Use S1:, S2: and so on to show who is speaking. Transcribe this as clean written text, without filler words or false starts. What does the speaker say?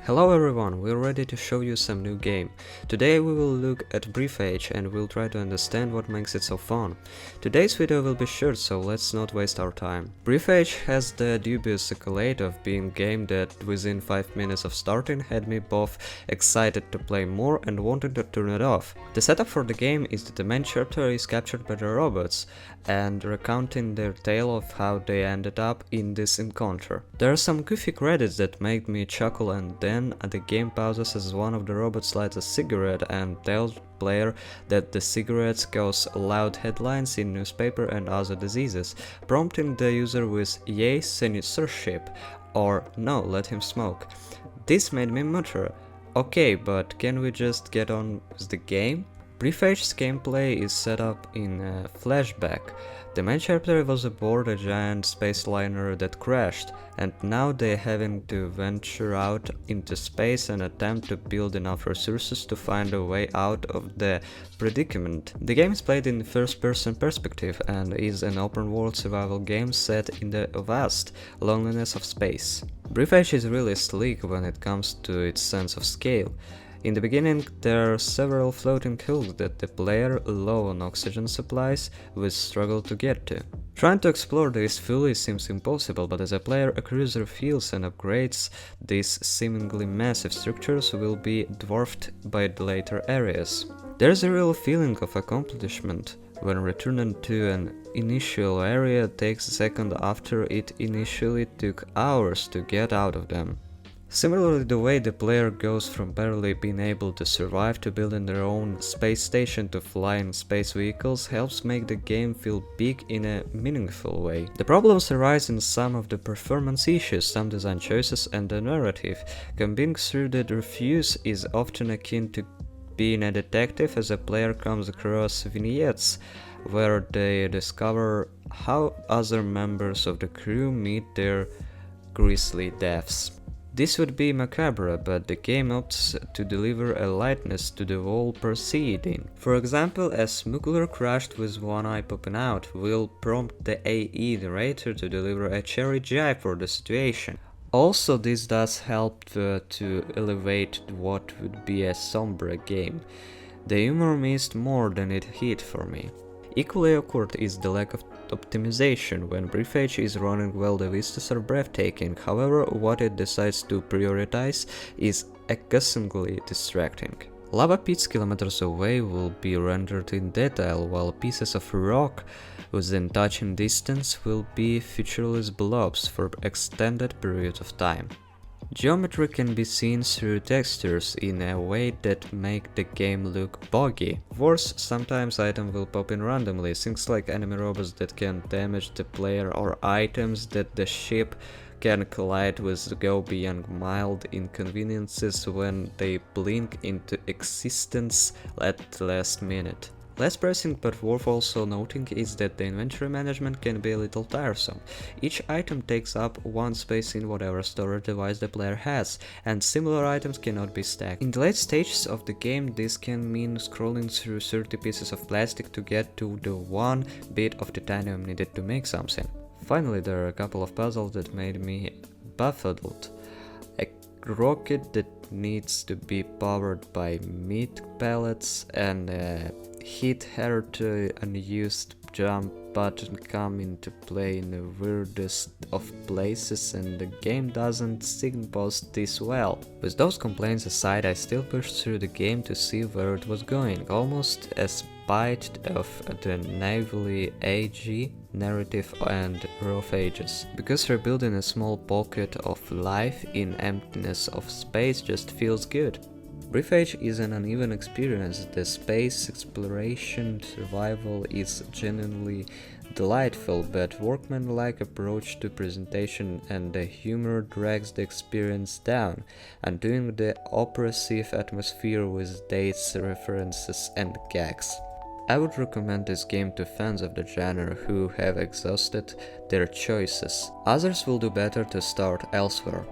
S1: Hello everyone, we're ready to show you some new game. Today we will look at Breathedge and we'll try to understand what makes it so fun. Today's video will be short, so let's not waste our time. Breathedge has the dubious accolade of being a game that within 5 minutes of starting had me both excited to play more and wanting to turn it off. The setup for the game is that the main chapter is captured by the robots and recounting their tale of how they ended up in this encounter. There are some goofy credits that made me chuckle, and then the game pauses as one of the robots lights a cigarette and tells the player that the cigarettes cause loud headlines in newspaper and other diseases, prompting the user with "Yay, censorship" or "No, let him smoke." This made me mutter, okay, but can we just get on with the game? Breathedge's gameplay is set up in a flashback. The main chapter was aboard a giant space liner that crashed, and now they're having to venture out into space and attempt to build enough resources to find a way out of the predicament. The game is played in first-person perspective and is an open-world survival game set in the vast loneliness of space. Breathedge is really sleek when it comes to its sense of scale. In the beginning, there are several floating hulks that the player, low on oxygen supplies, will struggle to get to. Trying to explore these fully seems impossible, but as a player a cruiser feels and upgrades, these seemingly massive structures will be dwarfed by the later areas. There's a real feeling of accomplishment when returning to an initial area takes a second after it initially took hours to get out of them. Similarly, the way the player goes from barely being able to survive to building their own space station to flying space vehicles helps make the game feel big in a meaningful way. The problems arise in some of the performance issues, some design choices, and the narrative. Combing through the reviews is often akin to being a detective, as a player comes across vignettes where they discover how other members of the crew meet their grisly deaths. This would be macabre, but the game opts to deliver a lightness to the whole proceeding. For example, a smuggler crashed with one eye popping out will prompt the AE narrator to deliver a cheery jibe for the situation. Also, this does help to elevate what would be a somber game. The humor missed more than it hit for me. Equally awkward is the lack of optimization. When Breathedge is running well, the vistas are breathtaking. However, what it decides to prioritize is accusingly distracting. Lava pits kilometers away will be rendered in detail, while pieces of rock within touching distance will be featureless blobs for extended periods of time. Geometry can be seen through textures in a way that make the game look boggy. Worse, sometimes items will pop in randomly, things like enemy robots that can damage the player or items that the ship can collide with go beyond mild inconveniences when they blink into existence at the last minute. Less pressing but worth also noting is that the inventory management can be a little tiresome. Each item takes up one space in whatever storage device the player has, and similar items cannot be stacked. In the late stages of the game, this can mean scrolling through 30 pieces of plastic to get to the one bit of titanium needed to make something. Finally, there are a couple of puzzles that made me befuddled. A rocket that needs to be powered by meat pellets and a hitherto unused jump button come into play in the weirdest of places, and the game doesn't signpost this well. With those complaints aside, I still pushed through the game to see where it was going, almost as spite of the naively edgy narrative and rough edges. Because rebuilding a small pocket of life in emptiness of space just feels good. Breathedge is an uneven experience. The space exploration survival is genuinely delightful, but workmanlike approach to presentation and the humor drags the experience down, undoing the oppressive atmosphere with dates, references, and gags. I would recommend this game to fans of the genre who have exhausted their choices. Others will do better to start elsewhere.